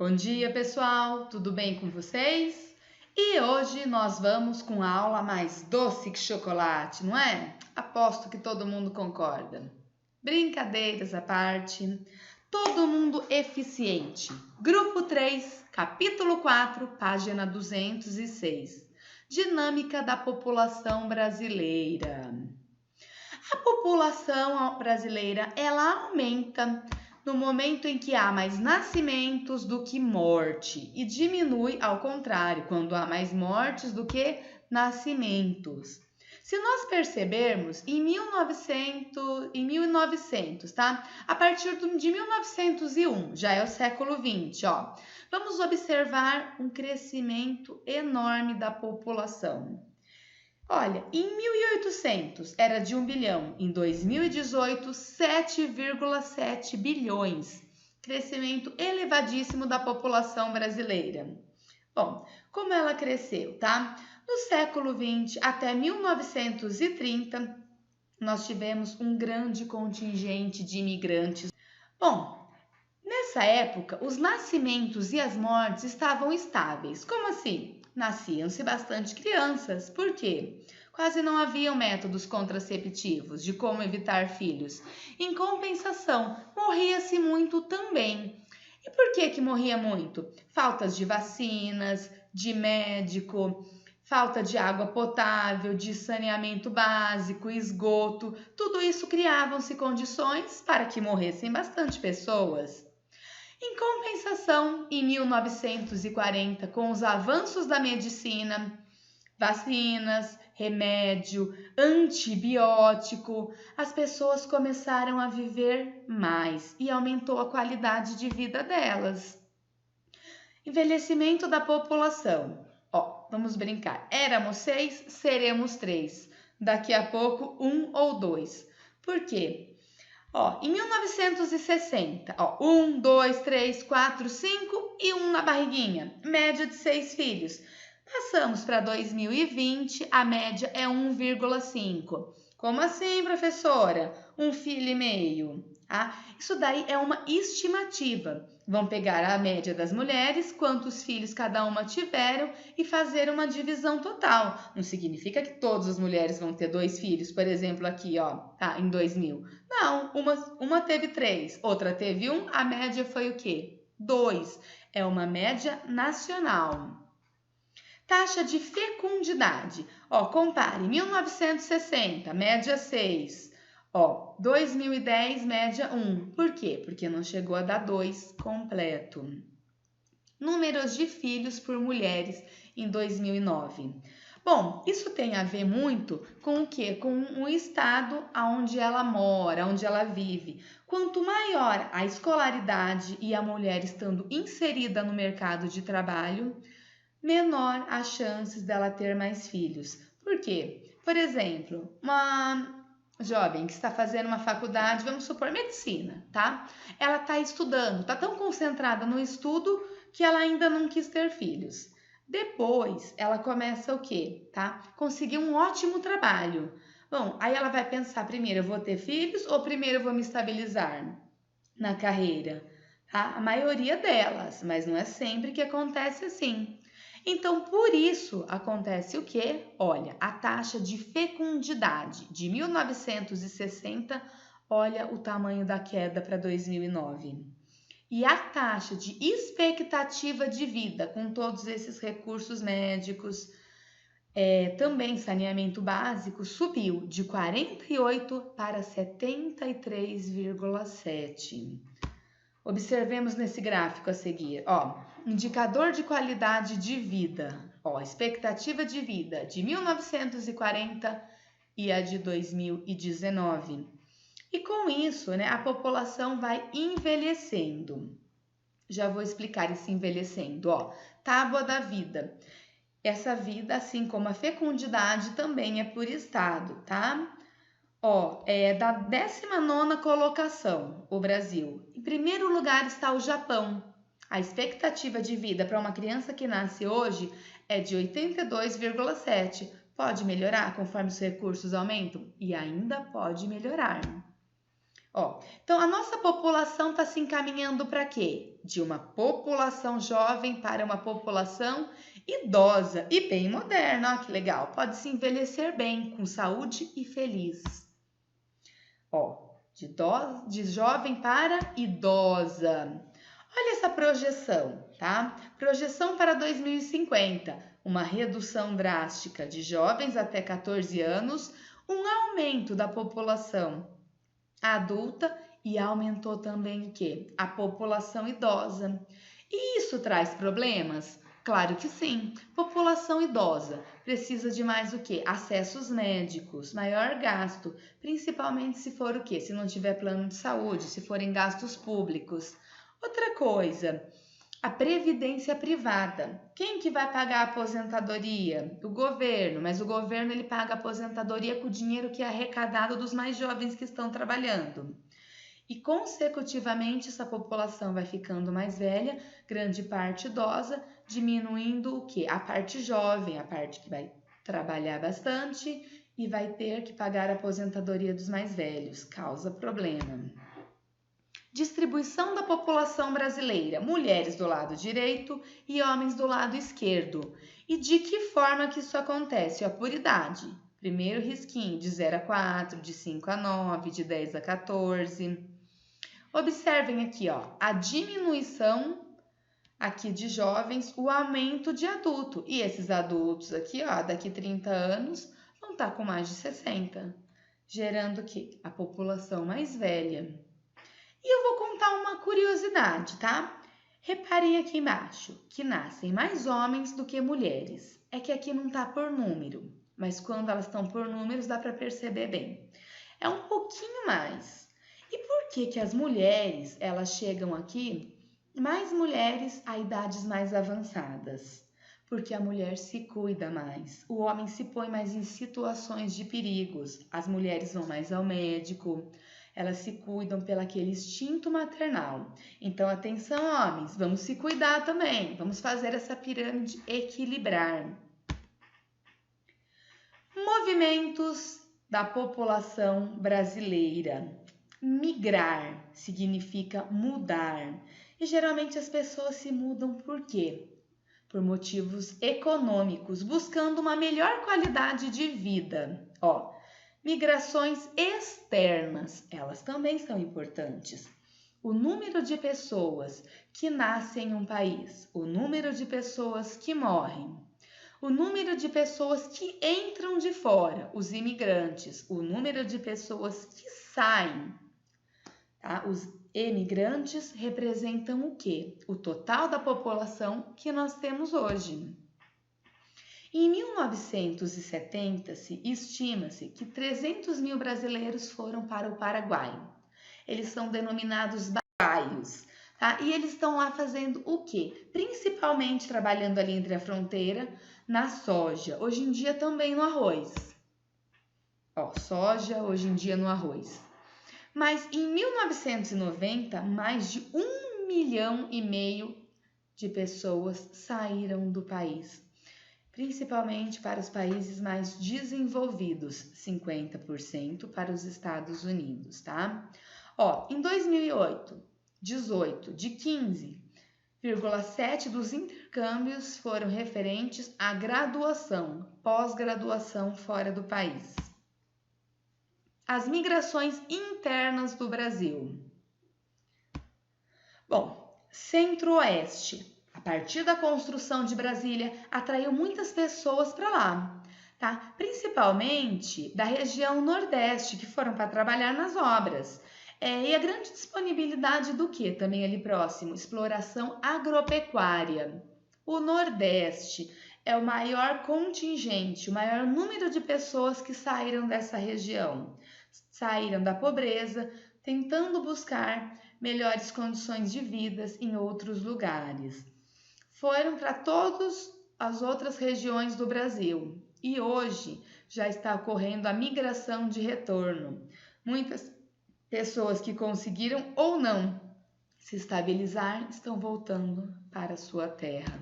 Bom dia, pessoal! Tudo bem com vocês? E hoje nós vamos com a aula mais doce que chocolate, não é? Aposto que todo mundo concorda. Brincadeiras à parte, todo mundo eficiente. Grupo 3, capítulo 4, página 206. Dinâmica da população brasileira. A população brasileira, ela aumenta no momento em que há mais nascimentos do que morte e diminui ao contrário, quando há mais mortes do que nascimentos. Se nós percebermos, em 1900, tá? A partir de 1901, já é o século 20, ó, vamos observar um crescimento enorme da população. Olha, em 1800 era de 1 bilhão, em 2018, 7,7 bilhões. Crescimento elevadíssimo da população brasileira. Bom, como ela cresceu, tá? No século 20 até 1930, nós tivemos um grande contingente de imigrantes. Bom, nessa época, os nascimentos e as mortes estavam estáveis. Como assim? Nasciam-se bastante crianças. Por quê? Quase não haviam métodos contraceptivos de como evitar filhos. Em compensação, morria-se muito também. E por que morria muito? Faltas de vacinas, de médico, falta de água potável, de saneamento básico, esgoto. Tudo isso criavam-se condições para que morressem bastante pessoas. Em compensação, em 1940, com os avanços da medicina, vacinas, remédio, antibiótico, as pessoas começaram a viver mais e aumentou a qualidade de vida delas. Envelhecimento da população. Ó, vamos brincar. Éramos 6, seremos 3. Daqui a pouco, 1 ou 2. Por quê? Ó, em 1960, ó, 1, 2, 3, 4, 5 e 1 na barriguinha, média de 6 filhos. Passamos para 2020, a média é 1,5. Como assim, professora? 1 filho e meio. Ah, isso daí é uma estimativa. Vão pegar a média das mulheres, quantos filhos cada uma tiveram e fazer uma divisão total. Não significa que todas as mulheres vão ter 2 filhos, por exemplo, aqui, ó, tá, em 2000. Não, uma teve 3, outra teve 1, a média foi o quê? 2. É uma média nacional. Taxa de fecundidade. Ó, compare, 1960, média 6. Ó, 2010, média 1. Por quê? Porque não chegou a dar 2 completo. Números de filhos por mulheres em 2009. Bom, isso tem a ver muito com o quê? Com o estado onde ela mora, onde ela vive. Quanto maior a escolaridade e a mulher estando inserida no mercado de trabalho, menor as chances dela ter mais filhos. Por quê? Por exemplo, uma jovem que está fazendo uma faculdade, vamos supor, medicina, tá? Ela está estudando, está tão concentrada no estudo que ela ainda não quis ter filhos. Depois, ela começa o quê? Tá? Conseguir um ótimo trabalho. Bom, aí ela vai pensar, primeiro eu vou ter filhos ou primeiro eu vou me estabilizar na carreira? Tá? A maioria delas, mas não é sempre que acontece assim. Então, por isso, acontece o quê? Olha, a taxa de fecundidade de 1960, olha o tamanho da queda para 2009. E a taxa de expectativa de vida, com todos esses recursos médicos, também saneamento básico, subiu de 48 para 73,7. Observemos nesse gráfico a seguir, ó, indicador de qualidade de vida, ó, expectativa de vida de 1940 e a de 2019. E com isso, né, a população vai envelhecendo. Já vou explicar esse envelhecendo, ó, tábua da vida. Essa vida, assim como a fecundidade, também é por estado, tá? Ó, é da 19ª colocação, o Brasil. Em primeiro lugar está o Japão. A expectativa de vida para uma criança que nasce hoje é de 82,7. Pode melhorar conforme os recursos aumentam? E ainda pode melhorar. Ó, então a nossa população está se encaminhando para quê? De uma população jovem para uma população idosa e bem moderna. Ó, que legal! Pode se envelhecer bem, com saúde e feliz. Ó, de jovem para idosa. Olha essa projeção, tá? Projeção para 2050, uma redução drástica de jovens até 14 anos, um aumento da população adulta e aumentou também o quê? A população idosa. E isso traz problemas? Claro que sim. População idosa precisa de mais o quê? Acessos médicos, maior gasto, principalmente se for o quê? Se não tiver plano de saúde, se forem gastos públicos. Outra coisa, a previdência privada. Quem que vai pagar a aposentadoria? O governo, mas o governo ele paga a aposentadoria com o dinheiro que é arrecadado dos mais jovens que estão trabalhando. E consecutivamente essa população vai ficando mais velha, grande parte idosa, diminuindo o quê? A parte jovem, a parte que vai trabalhar bastante e vai ter que pagar a aposentadoria dos mais velhos, causa problema. Distribuição da população brasileira, mulheres do lado direito e homens do lado esquerdo. E de que forma que isso acontece? Ó, por idade. Primeiro risquinho, de 0 a 4, de 5 a 9, de 10 a 14. Observem aqui, ó, a diminuição aqui de jovens, o aumento de adulto. E esses adultos aqui, ó, daqui 30 anos, vão estar com mais de 60, gerando o quê? A população mais velha. E eu vou contar uma curiosidade, tá? Reparem aqui embaixo que nascem mais homens do que mulheres. É que aqui não tá por número, mas quando elas estão por números dá para perceber bem. É um pouquinho mais. E por que que as mulheres, elas chegam aqui, mais mulheres a idades mais avançadas? Porque a mulher se cuida mais, o homem se põe mais em situações de perigos, as mulheres vão mais ao médico, elas se cuidam pelo aquele instinto maternal. Então, atenção, homens, vamos se cuidar também. Vamos fazer essa pirâmide equilibrar. Movimentos da população brasileira. Migrar significa mudar. E geralmente as pessoas se mudam por quê? Por motivos econômicos, buscando uma melhor qualidade de vida. Ó, migrações externas, elas também são importantes. O número de pessoas que nascem em um país, o número de pessoas que morrem, o número de pessoas que entram de fora, os imigrantes, o número de pessoas que saem. Tá? Os emigrantes representam o quê? O total da população que nós temos hoje. Em 1970, estima-se que 300 mil brasileiros foram para o Paraguai. Eles são denominados baios, tá? E eles estão lá fazendo o quê? Principalmente trabalhando ali entre a fronteira, na soja. Hoje em dia também no arroz. Ó, soja, hoje em dia no arroz. Mas em 1990, mais de 1,5 milhão de pessoas saíram do país. Principalmente para os países mais desenvolvidos, 50% para os Estados Unidos, tá? Ó, em 2008, 18 de 15,7 dos intercâmbios foram referentes à graduação, pós-graduação fora do país. As migrações internas do Brasil. Bom, Centro-Oeste. A partir da construção de Brasília, atraiu muitas pessoas para lá, tá? Principalmente da região Nordeste, que foram para trabalhar nas obras. E a grande disponibilidade do que também ali próximo? Exploração agropecuária. O Nordeste é o maior contingente, o maior número de pessoas que saíram dessa região. Saíram da pobreza, tentando buscar melhores condições de vida em outros lugares. Foram para todas as outras regiões do Brasil e hoje já está ocorrendo a migração de retorno. Muitas pessoas que conseguiram ou não se estabilizar estão voltando para a sua terra.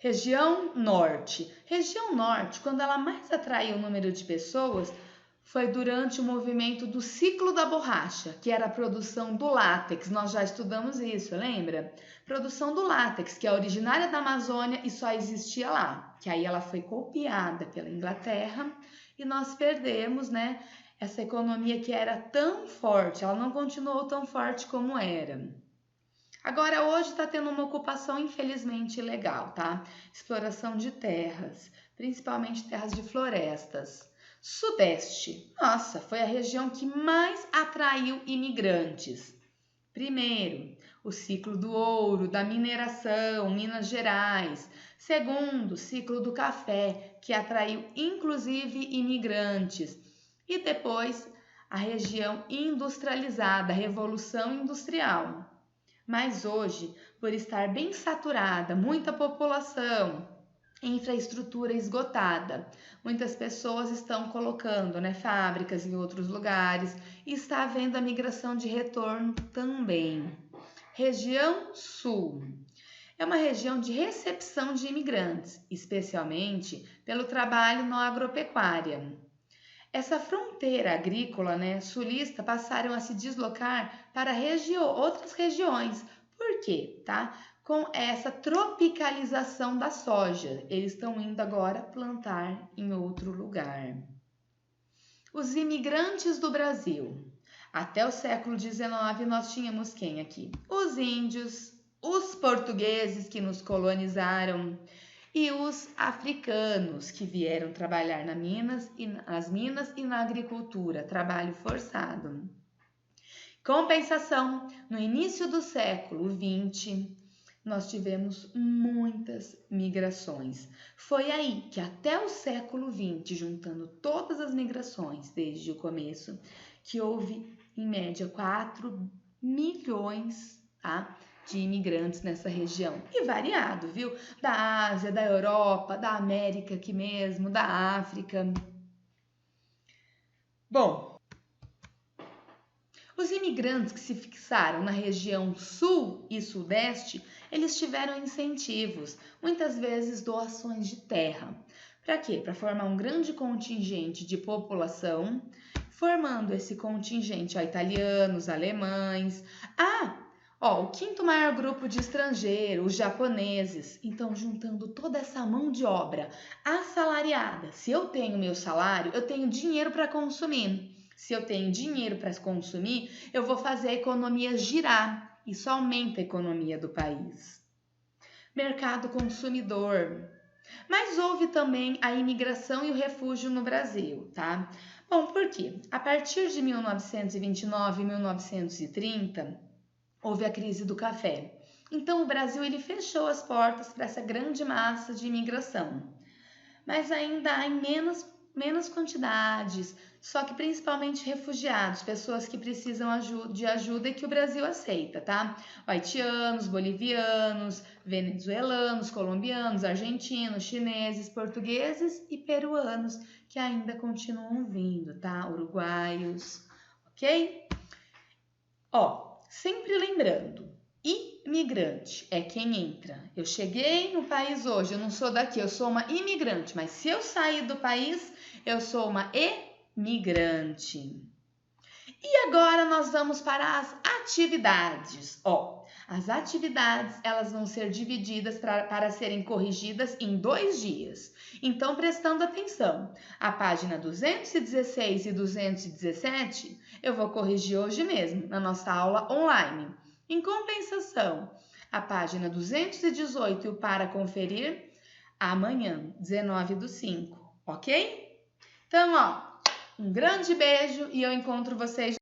Região Norte. Região Norte, quando ela mais atraiu o número de pessoas, foi durante o movimento do ciclo da borracha, que era a produção do látex. Nós já estudamos isso, lembra? Produção do látex, que é originária da Amazônia e só existia lá. Que aí ela foi copiada pela Inglaterra e nós perdemos, né, essa economia que era tão forte. Ela não continuou tão forte como era. Agora, hoje está tendo uma ocupação, infelizmente, ilegal, tá? Exploração de terras, principalmente terras de florestas. Sudeste, nossa, foi a região que mais atraiu imigrantes. Primeiro, o ciclo do ouro, da mineração, Minas Gerais. Segundo, ciclo do café, que atraiu inclusive imigrantes. E depois, a região industrializada, a Revolução Industrial. Mas hoje, por estar bem saturada, muita população, infraestrutura esgotada, muitas pessoas estão colocando, né, fábricas em outros lugares e está havendo a migração de retorno também. Região Sul. É uma região de recepção de imigrantes, especialmente pelo trabalho na agropecuária. Essa fronteira agrícola, né, sulista, passaram a se deslocar para outras regiões. Por quê? Tá? Com essa tropicalização da soja, eles estão indo agora plantar em outro lugar. Os imigrantes do Brasil. Até o século XIX nós tínhamos quem aqui? Os índios, os portugueses que nos colonizaram, e os africanos que vieram trabalhar nas minas e na agricultura, trabalho forçado. Compensação, no início do século XX, nós tivemos muitas migrações. Foi aí que até o século XX, juntando todas as migrações desde o começo, que houve em média 4 milhões, tá, de imigrantes nessa região. E variado, viu? Da Ásia, da Europa, da América aqui mesmo, da África. Bom, os imigrantes que se fixaram na região sul e sudeste, eles tiveram incentivos, muitas vezes doações de terra. Para quê? Para formar um grande contingente de população, formando esse contingente, italianos, alemães. O quinto maior grupo de estrangeiros, os japoneses. Então, juntando toda essa mão de obra assalariada. Se eu tenho meu salário, eu tenho dinheiro para consumir. Se eu tenho dinheiro para consumir, eu vou fazer a economia girar. Isso aumenta a economia do país. Mercado consumidor. Mas houve também a imigração e o refúgio no Brasil, tá? Bom, por quê? A partir de 1929 e 1930, houve a crise do café. Então, o Brasil ele fechou as portas para essa grande massa de imigração. Mas ainda há em menos quantidades, só que principalmente refugiados, pessoas que precisam de ajuda e que o Brasil aceita, tá? Haitianos, bolivianos, venezuelanos, colombianos, argentinos, chineses, portugueses e peruanos, que ainda continuam vindo, tá? Uruguaios, ok? Sempre lembrando, imigrante é quem entra. Eu cheguei no país hoje, eu não sou daqui, eu sou uma imigrante, mas se eu sair do país, eu sou uma emigrante. E agora nós vamos para as atividades. As atividades elas vão ser divididas para serem corrigidas em 2 dias. Então, prestando atenção, a página 216 e 217 eu vou corrigir hoje mesmo, na nossa aula online. Em compensação, a página 218 e o para conferir amanhã, 19/5, ok? Então, um grande beijo e eu encontro vocês